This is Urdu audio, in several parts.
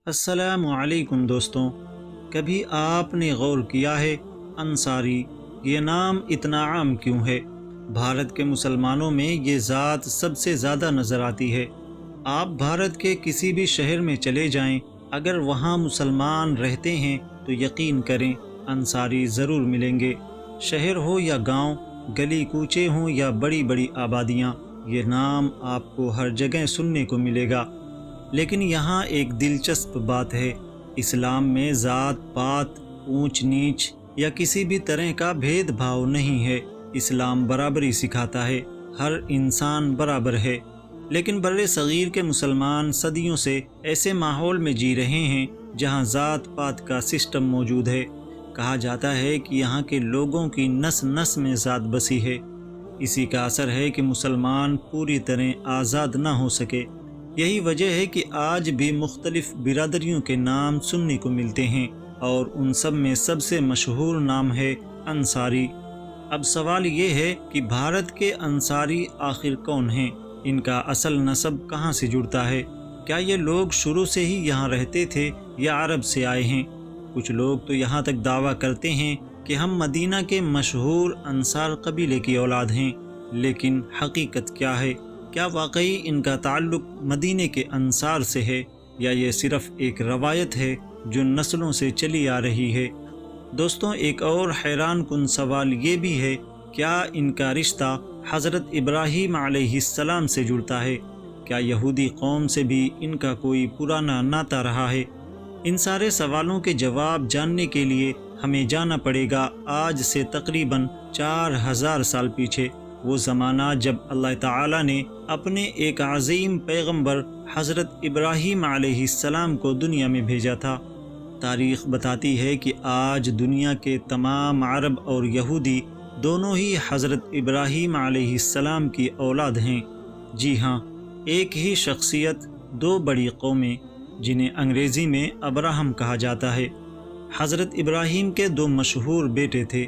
السلام علیکم دوستوں، کبھی آپ نے غور کیا ہے انصاری یہ نام اتنا عام کیوں ہے؟ بھارت کے مسلمانوں میں یہ ذات سب سے زیادہ نظر آتی ہے۔ آپ بھارت کے کسی بھی شہر میں چلے جائیں، اگر وہاں مسلمان رہتے ہیں تو یقین کریں انصاری ضرور ملیں گے۔ شہر ہو یا گاؤں، گلی کوچے ہوں یا بڑی بڑی آبادیاں، یہ نام آپ کو ہر جگہ سننے کو ملے گا۔ لیکن یہاں ایک دلچسپ بات ہے، اسلام میں ذات پات، اونچ نیچ یا کسی بھی طرح کا بھید بھاؤ نہیں ہے۔ اسلام برابری سکھاتا ہے، ہر انسان برابر ہے۔ لیکن بر صغیر کے مسلمان صدیوں سے ایسے ماحول میں جی رہے ہیں جہاں ذات پات کا سسٹم موجود ہے۔ کہا جاتا ہے کہ یہاں کے لوگوں کی نس نس میں ذات بسی ہے۔ اسی کا اثر ہے کہ مسلمان پوری طرح آزاد نہ ہو سکے۔ یہی وجہ ہے کہ آج بھی مختلف برادریوں کے نام سننے کو ملتے ہیں، اور ان سب میں سب سے مشہور نام ہے انصاری۔ اب سوال یہ ہے کہ بھارت کے انصاری آخر کون ہیں؟ ان کا اصل نسب کہاں سے جڑتا ہے؟ کیا یہ لوگ شروع سے ہی یہاں رہتے تھے یا عرب سے آئے ہیں؟ کچھ لوگ تو یہاں تک دعویٰ کرتے ہیں کہ ہم مدینہ کے مشہور انصار قبیلے کی اولاد ہیں، لیکن حقیقت کیا ہے؟ کیا واقعی ان کا تعلق مدینے کے انصار سے ہے، یا یہ صرف ایک روایت ہے جو نسلوں سے چلی آ رہی ہے؟ دوستوں، ایک اور حیران کن سوال یہ بھی ہے، کیا ان کا رشتہ حضرت ابراہیم علیہ السلام سے جڑتا ہے؟ کیا یہودی قوم سے بھی ان کا کوئی پرانا ناطہ رہا ہے؟ ان سارے سوالوں کے جواب جاننے کے لیے ہمیں جانا پڑے گا آج سے تقریباً 4000 سال پیچھے، وہ زمانہ جب اللہ تعالیٰ نے اپنے ایک عظیم پیغمبر حضرت ابراہیم علیہ السلام کو دنیا میں بھیجا تھا۔ تاریخ بتاتی ہے کہ آج دنیا کے تمام عرب اور یہودی دونوں ہی حضرت ابراہیم علیہ السلام کی اولاد ہیں۔ جی ہاں، ایک ہی شخصیت، دو بڑی قومیں، جنہیں انگریزی میں ابراہم کہا جاتا ہے۔ حضرت ابراہیم کے دو مشہور بیٹے تھے،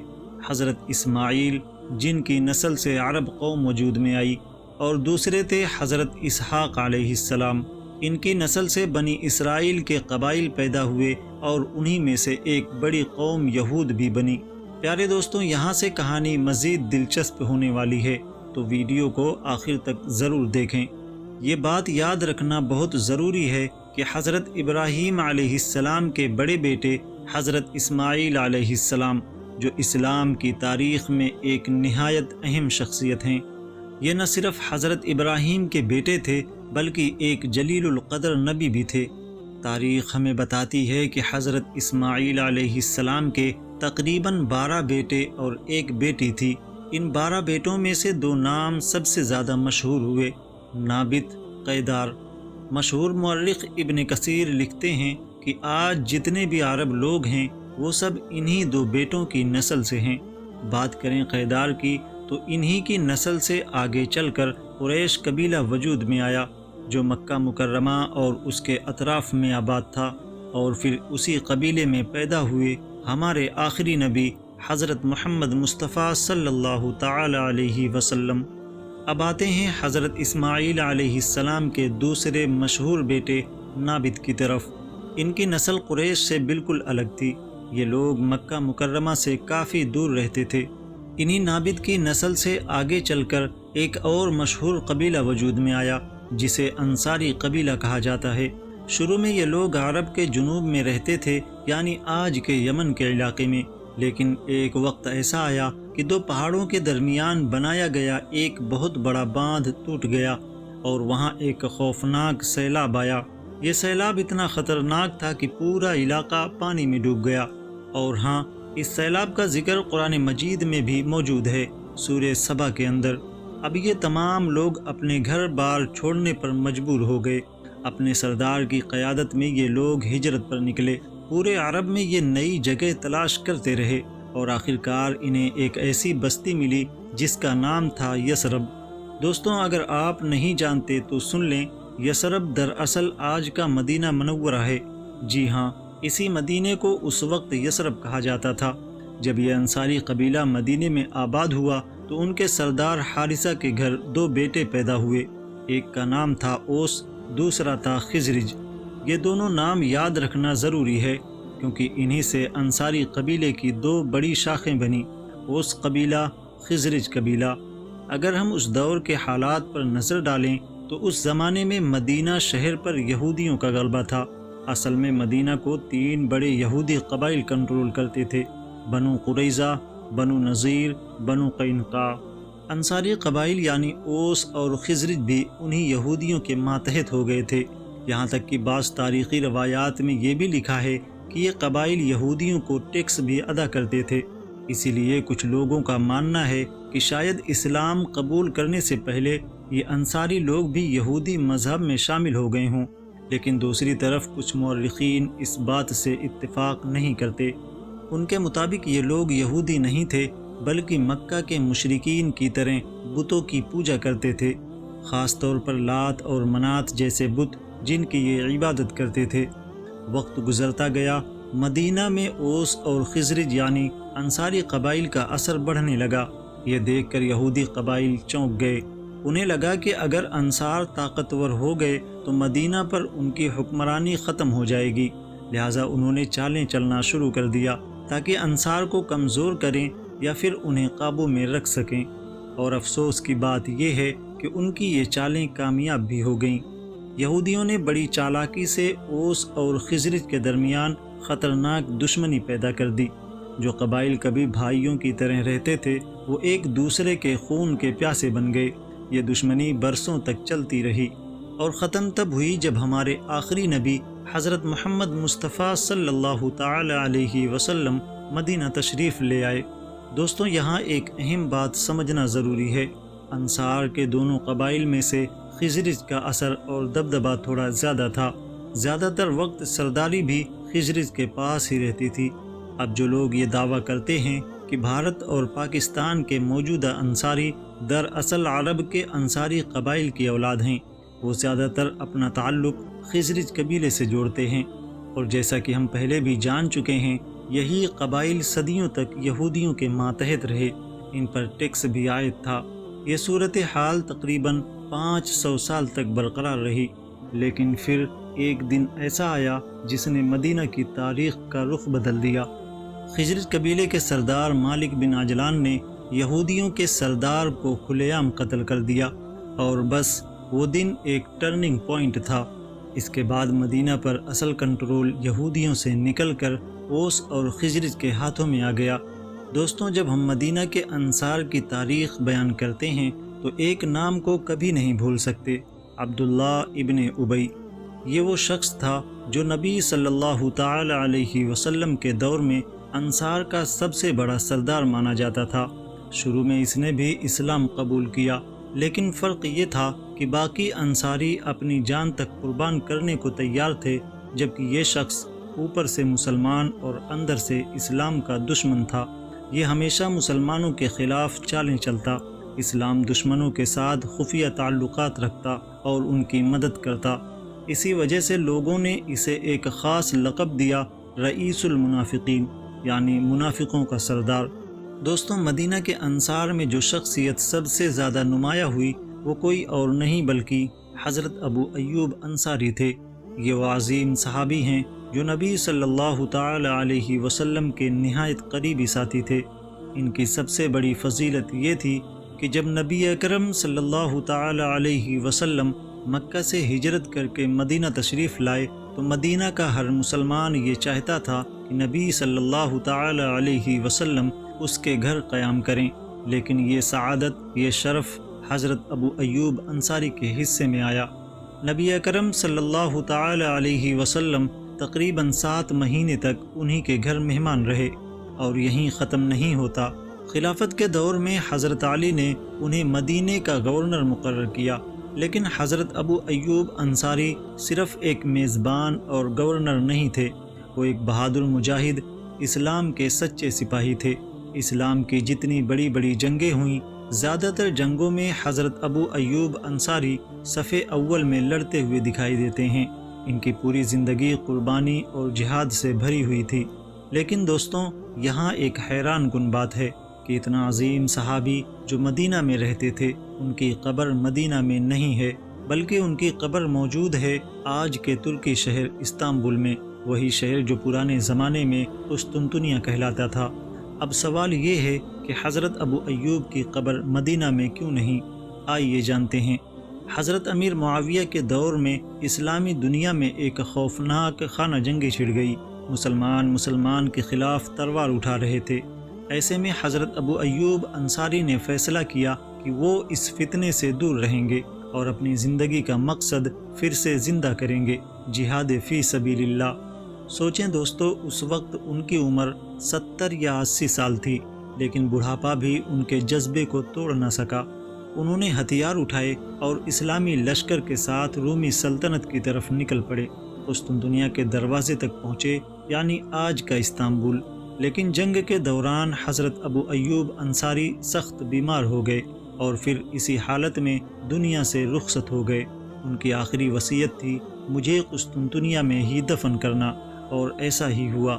حضرت اسماعیل، جن کی نسل سے عرب قوم وجود میں آئی، اور دوسرے تھے حضرت اسحاق علیہ السلام۔ ان کی نسل سے بنی اسرائیل کے قبائل پیدا ہوئے، اور انہی میں سے ایک بڑی قوم یہود بھی بنی۔ پیارے دوستوں، یہاں سے کہانی مزید دلچسپ ہونے والی ہے، تو ویڈیو کو آخر تک ضرور دیکھیں۔ یہ بات یاد رکھنا بہت ضروری ہے کہ حضرت ابراہیم علیہ السلام کے بڑے بیٹے حضرت اسماعیل علیہ السلام، جو اسلام کی تاریخ میں ایک نہایت اہم شخصیت ہیں، یہ نہ صرف حضرت ابراہیم کے بیٹے تھے بلکہ ایک جلیل القدر نبی بھی تھے۔ تاریخ ہمیں بتاتی ہے کہ حضرت اسماعیل علیہ السلام کے تقریباً 12 بیٹے اور ایک بیٹی تھی۔ ان 12 بیٹوں میں سے 2 نام سب سے زیادہ مشہور ہوئے، نابت، قیدار۔ مشہور مورخ ابن کثیر لکھتے ہیں کہ آج جتنے بھی عرب لوگ ہیں وہ سب انہی 2 بیٹوں کی نسل سے ہیں۔ بات کریں قیدار کی، تو انہی کی نسل سے آگے چل کر قریش قبیلہ وجود میں آیا، جو مکہ مکرمہ اور اس کے اطراف میں آباد تھا، اور پھر اسی قبیلے میں پیدا ہوئے ہمارے آخری نبی حضرت محمد مصطفیٰ صلی اللہ تعالی علیہ وسلم۔ اب آتے ہیں حضرت اسماعیل علیہ السلام کے دوسرے مشہور بیٹے نابت کی طرف۔ ان کی نسل قریش سے بالکل الگ تھی، یہ لوگ مکہ مکرمہ سے کافی دور رہتے تھے۔ انہی نابت کی نسل سے آگے چل کر ایک اور مشہور قبیلہ وجود میں آیا، جسے انصاری قبیلہ کہا جاتا ہے۔ شروع میں یہ لوگ عرب کے جنوب میں رہتے تھے، یعنی آج کے یمن کے علاقے میں، لیکن ایک وقت ایسا آیا کہ 2 پہاڑوں کے درمیان بنایا گیا ایک بہت بڑا باندھ ٹوٹ گیا، اور وہاں ایک خوفناک سیلاب آیا۔ یہ سیلاب اتنا خطرناک تھا کہ پورا علاقہ پانی میں ڈوب گیا، اور ہاں، اس سیلاب کا ذکر قرآن مجید میں بھی موجود ہے، سورہ سبا کے اندر۔ اب یہ تمام لوگ اپنے گھر بار چھوڑنے پر مجبور ہو گئے۔ اپنے سردار کی قیادت میں یہ لوگ ہجرت پر نکلے، پورے عرب میں یہ نئی جگہ تلاش کرتے رہے، اور آخرکار انہیں ایک ایسی بستی ملی جس کا نام تھا یثرب۔ دوستوں، اگر آپ نہیں جانتے تو سن لیں، یثرب دراصل آج کا مدینہ منورہ ہے۔ جی ہاں، اسی مدینے کو اس وقت یثرب کہا جاتا تھا۔ جب یہ انصاری قبیلہ مدینے میں آباد ہوا تو ان کے سردار حارثہ کے گھر 2 بیٹے پیدا ہوئے، ایک کا نام تھا اوس، دوسرا تھا خزرج۔ یہ دونوں نام یاد رکھنا ضروری ہے کیونکہ انہی سے انصاری قبیلے کی دو بڑی شاخیں بنی، اوس قبیلہ، خزرج قبیلہ۔ اگر ہم اس دور کے حالات پر نظر ڈالیں تو اس زمانے میں مدینہ شہر پر یہودیوں کا غلبہ تھا۔ اصل میں مدینہ کو 3 بڑے یہودی قبائل کنٹرول کرتے تھے، بنو قریظہ، بنو نذیر، بنو قینقاع۔ انصاری قبائل یعنی اوس اور خزرج بھی انہی یہودیوں کے ماتحت ہو گئے تھے۔ یہاں تک کہ بعض تاریخی روایات میں یہ بھی لکھا ہے کہ یہ قبائل یہودیوں کو ٹیکس بھی ادا کرتے تھے۔ اسی لیے کچھ لوگوں کا ماننا ہے کہ شاید اسلام قبول کرنے سے پہلے یہ انصاری لوگ بھی یہودی مذہب میں شامل ہو گئے ہوں، لیکن دوسری طرف کچھ مورخین اس بات سے اتفاق نہیں کرتے۔ ان کے مطابق یہ لوگ یہودی نہیں تھے بلکہ مکہ کے مشرکین کی طرح بتوں کی پوجا کرتے تھے، خاص طور پر لات اور منات جیسے بت جن کی یہ عبادت کرتے تھے۔ وقت گزرتا گیا، مدینہ میں اوس اور خزرج یعنی انصاری قبائل کا اثر بڑھنے لگا۔ یہ دیکھ کر یہودی قبائل چونک گئے۔ انہیں لگا کہ اگر انصار طاقتور ہو گئے تو مدینہ پر ان کی حکمرانی ختم ہو جائے گی، لہٰذا انہوں نے چالیں چلنا شروع کر دیا تاکہ انصار کو کمزور کریں یا پھر انہیں قابو میں رکھ سکیں۔ اور افسوس کی بات یہ ہے کہ ان کی یہ چالیں کامیاب بھی ہو گئیں۔ یہودیوں نے بڑی چالاکی سے اوس اور خزرج کے درمیان خطرناک دشمنی پیدا کر دی۔ جو قبائل کبھی بھائیوں کی طرح رہتے تھے وہ ایک دوسرے کے خون کے پیاسے بن گئے۔ یہ دشمنی برسوں تک چلتی رہی اور ختم تب ہوئی جب ہمارے آخری نبی حضرت محمد مصطفیٰ صلی اللہ تعالی علیہ وسلم مدینہ تشریف لے آئے۔ دوستوں، یہاں ایک اہم بات سمجھنا ضروری ہے۔ انصار کے دونوں قبائل میں سے خزرج کا اثر اور دبدبہ تھوڑا زیادہ تھا۔ زیادہ تر وقت سرداری بھی خزرج کے پاس ہی رہتی تھی۔ اب جو لوگ یہ دعویٰ کرتے ہیں کہ بھارت اور پاکستان کے موجودہ انصاری دراصل عرب کے انصاری قبائل کی اولاد ہیں، وہ زیادہ تر اپنا تعلق خزرج قبیلے سے جوڑتے ہیں، اور جیسا کہ ہم پہلے بھی جان چکے ہیں یہی قبائل صدیوں تک یہودیوں کے ماتحت رہے، ان پر ٹیکس بھی عائد تھا۔ یہ صورتحال تقریباً 500 سال تک برقرار رہی، لیکن پھر ایک دن ایسا آیا جس نے مدینہ کی تاریخ کا رخ بدل دیا۔ خزرج قبیلے کے سردار مالک بن عجلان نے یہودیوں کے سردار کو کھلے عام قتل کر دیا، اور بس وہ دن ایک ٹرننگ پوائنٹ تھا۔ اس کے بعد مدینہ پر اصل کنٹرول یہودیوں سے نکل کر اوس اور خزرج کے ہاتھوں میں آ گیا۔ دوستوں، جب ہم مدینہ کے انصار کی تاریخ بیان کرتے ہیں تو ایک نام کو کبھی نہیں بھول سکتے، عبداللہ ابن ابی۔ یہ وہ شخص تھا جو نبی صلی اللہ تعالی علیہ وسلم کے دور میں انصار کا سب سے بڑا سردار مانا جاتا تھا۔ شروع میں اس نے بھی اسلام قبول کیا، لیکن فرق یہ تھا کہ باقی انصاری اپنی جان تک قربان کرنے کو تیار تھے، جبکہ یہ شخص اوپر سے مسلمان اور اندر سے اسلام کا دشمن تھا۔ یہ ہمیشہ مسلمانوں کے خلاف چالیں چلتا، اسلام دشمنوں کے ساتھ خفیہ تعلقات رکھتا اور ان کی مدد کرتا۔ اسی وجہ سے لوگوں نے اسے ایک خاص لقب دیا، رئیس المنافقین، یعنی منافقوں کا سردار۔ دوستوں، مدینہ کے انصار میں جو شخصیت سب سے زیادہ نمایاں ہوئی وہ کوئی اور نہیں بلکہ حضرت ابو ایوب انصاری تھے۔ یہ وہ عظیم صحابی ہیں جو نبی صلی اللہ تعالی علیہ وسلم کے نہایت قریبی ساتھی تھے۔ ان کی سب سے بڑی فضیلت یہ تھی کہ جب نبی اکرم صلی اللہ تعالی علیہ وسلم مکہ سے ہجرت کر کے مدینہ تشریف لائے تو مدینہ کا ہر مسلمان یہ چاہتا تھا کہ نبی صلی اللہ تعالی علیہ وسلم اس کے گھر قیام کریں، لیکن یہ سعادت، یہ شرف حضرت ابو ایوب انصاری کے حصے میں آیا۔ نبی اکرم صلی اللہ تعالی علیہ وسلم تقریباً 7 مہینے تک انہی کے گھر مہمان رہے، اور یہیں ختم نہیں ہوتا۔ خلافت کے دور میں حضرت علی نے انہیں مدینے کا گورنر مقرر کیا، لیکن حضرت ابو ایوب انصاری صرف ایک میزبان اور گورنر نہیں تھے، وہ ایک بہادر مجاہد، اسلام کے سچے سپاہی تھے۔ اسلام کی جتنی بڑی بڑی جنگیں ہوئیں، زیادہ تر جنگوں میں حضرت ابو ایوب انصاری صف اول میں لڑتے ہوئے دکھائی دیتے ہیں۔ ان کی پوری زندگی قربانی اور جہاد سے بھری ہوئی تھی۔ لیکن دوستوں، یہاں ایک حیران کن بات ہے کہ اتنا عظیم صحابی جو مدینہ میں رہتے تھے، ان کی قبر مدینہ میں نہیں ہے بلکہ ان کی قبر موجود ہے آج کے ترکی شہر استنبول میں، وہی شہر جو پرانے زمانے میں قسطنطنیہ کہلاتا تھا۔ اب سوال یہ ہے کہ حضرت ابو ایوب کی قبر مدینہ میں کیوں نہیں؟ آئیے جانتے ہیں۔ حضرت امیر معاویہ کے دور میں اسلامی دنیا میں ایک خوفناک خانہ جنگی چھڑ گئی۔ مسلمان کے خلاف تلوار اٹھا رہے تھے۔ ایسے میں حضرت ابو ایوب انصاری نے فیصلہ کیا کہ وہ اس فتنے سے دور رہیں گے اور اپنی زندگی کا مقصد پھر سے زندہ کریں گے، جہاد فی سبیل اللہ۔ سوچیں دوستو، اس وقت ان کی عمر 70 یا 80 سال تھی، لیکن بڑھاپا بھی ان کے جذبے کو توڑ نہ سکا۔ انہوں نے ہتھیار اٹھائے اور اسلامی لشکر کے ساتھ رومی سلطنت کی طرف نکل پڑے۔ قسطنطنیہ کے دروازے تک پہنچے، یعنی آج کا استنبول۔ لیکن جنگ کے دوران حضرت ابو ایوب انصاری سخت بیمار ہو گئے اور پھر اسی حالت میں دنیا سے رخصت ہو گئے۔ ان کی آخری وصیت تھی، مجھے قسطنطنیہ میں ہی دفن کرنا، اور ایسا ہی ہوا۔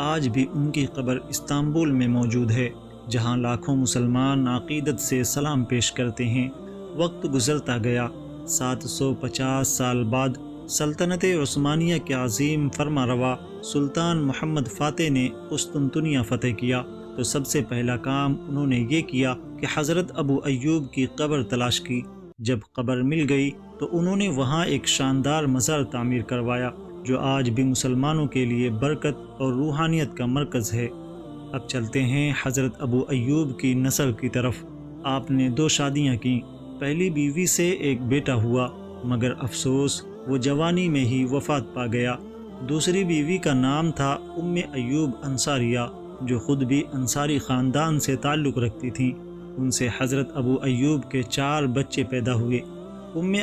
آج بھی ان کی قبر استنبول میں موجود ہے، جہاں لاکھوں مسلمان عقیدت سے سلام پیش کرتے ہیں۔ وقت گزرتا گیا۔ 750 سال بعد سلطنت عثمانیہ کے عظیم فرما روا سلطان محمد فاتح نے قسطنطنیہ فتح کیا، تو سب سے پہلا کام انہوں نے یہ کیا کہ حضرت ابو ایوب کی قبر تلاش کی۔ جب قبر مل گئی تو انہوں نے وہاں ایک شاندار مزار تعمیر کروایا، جو آج بھی مسلمانوں کے لیے برکت اور روحانیت کا مرکز ہے۔ اب چلتے ہیں حضرت ابو ایوب کی نسل کی طرف۔ آپ نے 2 شادیاں کیں۔ پہلی بیوی سے ایک بیٹا ہوا، مگر افسوس وہ جوانی میں ہی وفات پا گیا۔ دوسری بیوی کا نام تھا ایوب انصاریہ، جو خود بھی انصاری خاندان سے تعلق رکھتی تھیں۔ ان سے حضرت ابو ایوب کے 4 بچے پیدا ہوئے۔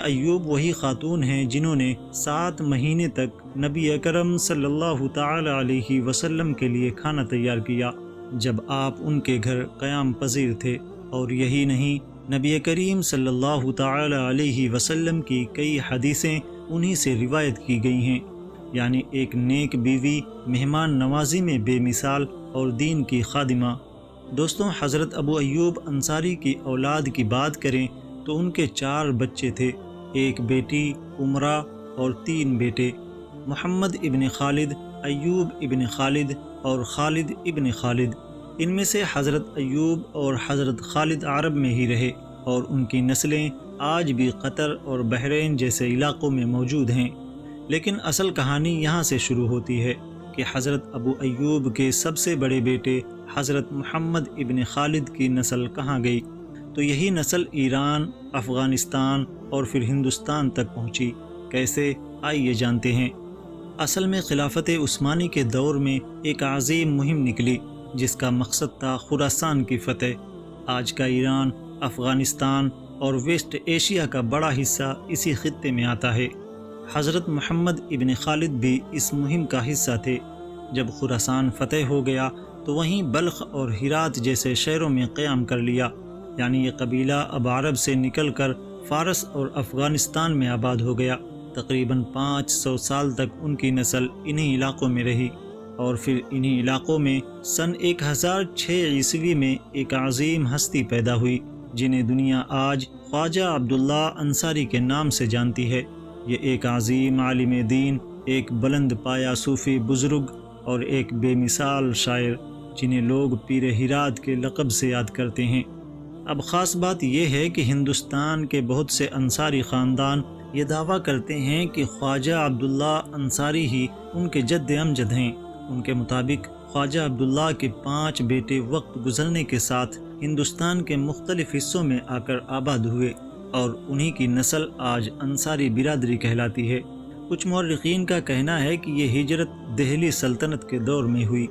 ایوب وہی خاتون ہیں جنہوں نے 7 مہینے تک نبی اکرم صلی اللہ تعالی علیہ وسلم کے لیے کھانا تیار کیا، جب آپ ان کے گھر قیام پذیر تھے۔ اور یہی نہیں، نبی کریم صلی اللہ تعالی علیہ وسلم کی کئی حدیثیں انہی سے روایت کی گئی ہیں۔ یعنی ایک نیک بیوی، مہمان نوازی میں بے مثال اور دین کی خادمہ۔ دوستوں، حضرت ابو ایوب انصاری کی اولاد کی بات کریں تو ان کے 4 بچے تھے، ایک بیٹی عمرہ اور 3 بیٹے، محمد ابن خالد، ایوب ابن خالد اور خالد ابن خالد۔ ان میں سے حضرت ایوب اور حضرت خالد عرب میں ہی رہے، اور ان کی نسلیں آج بھی قطر اور بحرین جیسے علاقوں میں موجود ہیں۔ لیکن اصل کہانی یہاں سے شروع ہوتی ہے کہ حضرت ابو ایوب کے سب سے بڑے بیٹے حضرت محمد ابن خالد کی نسل کہاں گئی؟ تو یہی نسل ایران، افغانستان اور پھر ہندوستان تک پہنچی۔ کیسے؟ آئیے جانتے ہیں۔ اصل میں خلافت عثمانی کے دور میں ایک عظیم مہم نکلی، جس کا مقصد تھا خراسان کی فتح۔ آج کا ایران، افغانستان اور ویسٹ ایشیا کا بڑا حصہ اسی خطے میں آتا ہے۔ حضرت محمد ابن خالد بھی اس مہم کا حصہ تھے۔ جب خراسان فتح ہو گیا تو وہیں بلخ اور ہرات جیسے شہروں میں قیام کر لیا، یعنی یہ قبیلہ اب عرب سے نکل کر فارس اور افغانستان میں آباد ہو گیا۔ تقریباً 500 سال تک ان کی نسل انہی علاقوں میں رہی، اور پھر انہی علاقوں میں سن 1006 عیسوی میں ایک عظیم ہستی پیدا ہوئی، جنہیں دنیا آج خواجہ عبداللہ انصاری کے نام سے جانتی ہے۔ یہ ایک عظیم عالم دین، ایک بلند پایہ صوفی بزرگ اور ایک بے مثال شاعر، جنہیں لوگ پیر ہرات کے لقب سے یاد کرتے ہیں۔ اب خاص بات یہ ہے کہ ہندوستان کے بہت سے انصاری خاندان یہ دعویٰ کرتے ہیں کہ خواجہ عبداللہ انصاری ہی ان کے جد امجد ہیں۔ ان کے مطابق خواجہ عبداللہ کے 5 بیٹے وقت گزرنے کے ساتھ ہندوستان کے مختلف حصوں میں آ کر آباد ہوئے، اور انہی کی نسل آج انصاری برادری کہلاتی ہے۔ کچھ مورخین کا کہنا ہے کہ یہ ہجرت دہلی سلطنت کے دور میں ہوئی،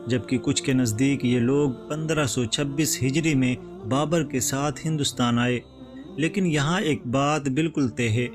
جبکہ کچھ کے نزدیک یہ لوگ 1526 ہجری میں بابر کے ساتھ ہندوستان آئے۔ لیکن یہاں ایک بات بالکل طے ہے،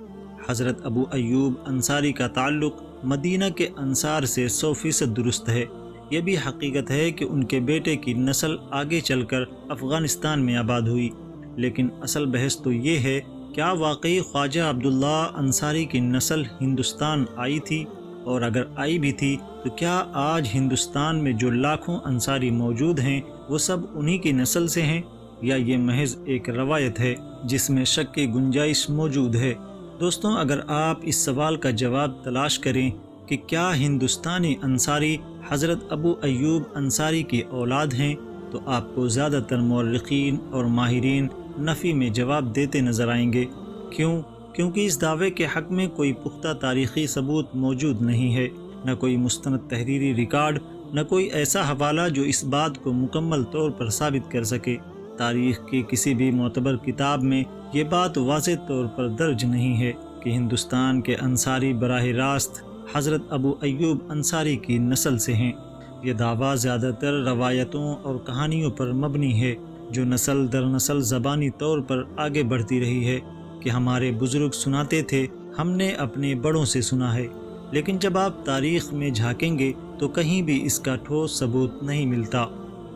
حضرت ابو ایوب انصاری کا تعلق مدینہ کے انصار سے 100% درست ہے۔ یہ بھی حقیقت ہے کہ ان کے بیٹے کی نسل آگے چل کر افغانستان میں آباد ہوئی، لیکن اصل بحث تو یہ ہے، کیا واقعی خواجہ عبداللہ انصاری کی نسل ہندوستان آئی تھی؟ اور اگر آئی بھی تھی تو کیا آج ہندوستان میں جو لاکھوں انصاری موجود ہیں وہ سب انہی کی نسل سے ہیں، یا یہ محض ایک روایت ہے جس میں شک کی گنجائش موجود ہے؟ دوستوں، اگر آپ اس سوال کا جواب تلاش کریں کہ کیا ہندوستانی انصاری حضرت ابو ایوب انصاری کی اولاد ہیں، تو آپ کو زیادہ تر مورخین اور ماہرین نفی میں جواب دیتے نظر آئیں گے۔ کیونکہ اس دعوے کے حق میں کوئی پختہ تاریخی ثبوت موجود نہیں ہے، نہ کوئی مستند تحریری ریکارڈ، نہ کوئی ایسا حوالہ جو اس بات کو مکمل طور پر ثابت کر سکے۔ تاریخ کی کسی بھی معتبر کتاب میں یہ بات واضح طور پر درج نہیں ہے کہ ہندوستان کے انصاری براہ راست حضرت ابو ایوب انصاری کی نسل سے ہیں۔ یہ دعویٰ زیادہ تر روایتوں اور کہانیوں پر مبنی ہے جو نسل در نسل زبانی طور پر آگے بڑھتی رہی ہے کہ ہمارے بزرگ سناتے تھے، ہم نے اپنے بڑوں سے سنا ہے۔ لیکن جب آپ تاریخ میں جھانکیں گے تو کہیں بھی اس کا ٹھوس ثبوت نہیں ملتا۔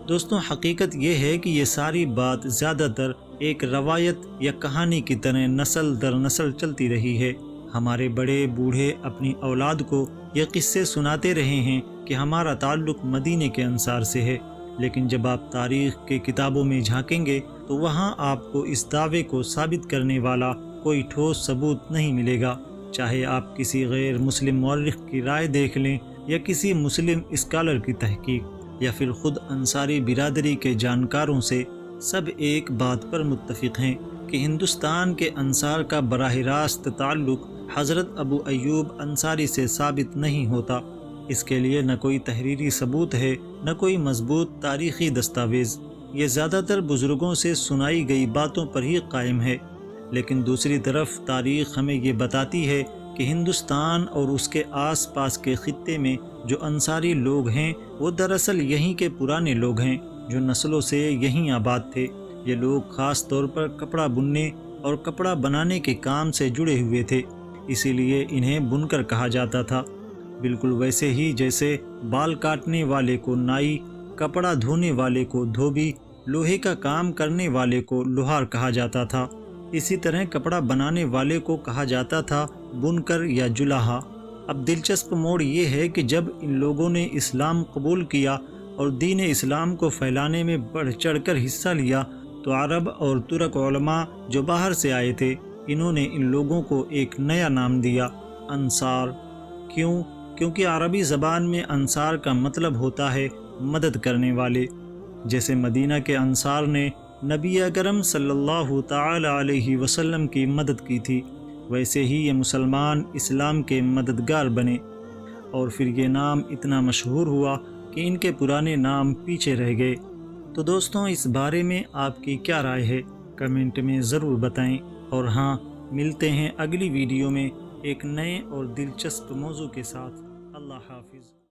دوستوں، حقیقت یہ ہے کہ یہ ساری بات زیادہ تر ایک روایت یا کہانی کی طرح نسل در نسل چلتی رہی ہے۔ ہمارے بڑے بوڑھے اپنی اولاد کو یہ قصے سناتے رہے ہیں کہ ہمارا تعلق مدینے کے انصار سے ہے، لیکن جب آپ تاریخ کے کتابوں میں جھانکیں گے تو وہاں آپ کو اس دعوے کو ثابت کرنے والا کوئی ٹھوس ثبوت نہیں ملے گا۔ چاہے آپ کسی غیر مسلم مورخ کی رائے دیکھ لیں یا کسی مسلم اسکالر کی تحقیق یا پھر خود انصاری برادری کے جانکاروں سے، سب ایک بات پر متفق ہیں کہ ہندوستان کے انصار کا براہ راست تعلق حضرت ابو ایوب انصاری سے ثابت نہیں ہوتا۔ اس کے لیے نہ کوئی تحریری ثبوت ہے، نہ کوئی مضبوط تاریخی دستاویز۔ یہ زیادہ تر بزرگوں سے سنائی گئی باتوں پر ہی قائم ہے۔ لیکن دوسری طرف تاریخ ہمیں یہ بتاتی ہے کہ ہندوستان اور اس کے آس پاس کے خطے میں جو انصاری لوگ ہیں وہ دراصل یہیں کے پرانے لوگ ہیں جو نسلوں سے یہیں آباد تھے۔ یہ لوگ خاص طور پر کپڑا بننے اور کپڑا بنانے کے کام سے جڑے ہوئے تھے، اسی لیے انہیں بنکر کہا جاتا تھا، بالکل ویسے ہی جیسے بال کاٹنے والے کو نائی، کپڑا دھونے والے کو دھوبی، لوہے کا کام کرنے والے کو لوہار کہا جاتا تھا۔ اسی طرح کپڑا بنانے والے کو کہا جاتا تھا بنکر یا جلاحہ۔ اب دلچسپ موڑ یہ ہے کہ جب ان لوگوں نے اسلام قبول کیا اور دین اسلام کو پھیلانے میں بڑھ چڑھ کر حصہ لیا تو عرب اور ترک علماء جو باہر سے آئے تھے، انہوں نے ان لوگوں کو ایک نیا نام دیا، انصار۔ کیونکہ عربی زبان میں انصار کا مطلب ہوتا ہے مدد کرنے والے۔ جیسے مدینہ کے انصار نے نبی اکرم صلی اللہ تعالی علیہ وسلم کی مدد کی تھی، ویسے ہی یہ مسلمان اسلام کے مددگار بنے، اور پھر یہ نام اتنا مشہور ہوا کہ ان کے پرانے نام پیچھے رہ گئے۔ تو دوستوں، اس بارے میں آپ کی کیا رائے ہے؟ کمنٹ میں ضرور بتائیں، اور ہاں، ملتے ہیں اگلی ویڈیو میں ایک نئے اور دلچسپ موضوع کے ساتھ۔ اللہ حافظ۔